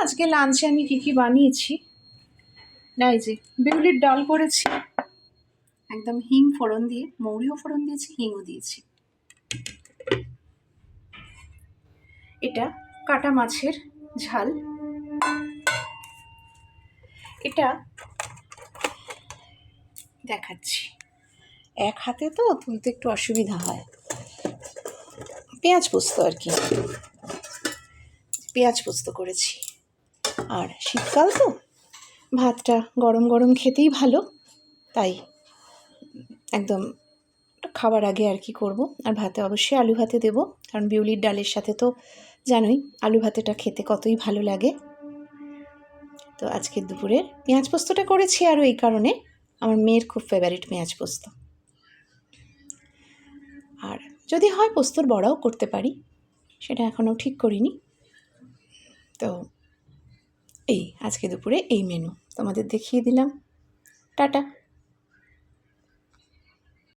আজকে লাঞ্চে আমি কী বানিয়েছি না, এই যে বিউলির ডাল করেছি একদম হিং ফোড়ন দিয়ে, মৌরিও ফোড়ন দিয়েছি, হিংও দিয়েছি। এটা কাটা মাছের ঝাল। এটা দেখাচ্ছি, এক হাতে তো তুলতে একটু অসুবিধা হয়। পেঁয়াজ পোস্ত আর কি, পেঁয়াজ পোস্ত করেছি। আর শীতকাল তো ভাতটা গরম গরম খেতেই ভালো, তাই একদম খাবার আগে আর কি করব। আর ভাতে অবশ্যই আলু ভাতে দেবো, কারণ বিউলির ডালের সাথে তো জানোই আলু ভাতেটা খেতে কতই ভালো লাগে। তো আজকের দুপুরের পেঁয়াজ পোস্তটা করেছি আরও এই কারণে, আমার মেয়ের খুব ফেভারিট পেঁয়াজ পোস্ত। আর যদি হয় পোস্তর বড়াও করতে পারি, সেটা এখনও ঠিক করিনি। তো এই আজকে দুপুরে এই মেনু তোমাদের দেখিয়ে দিলাম। টাটা।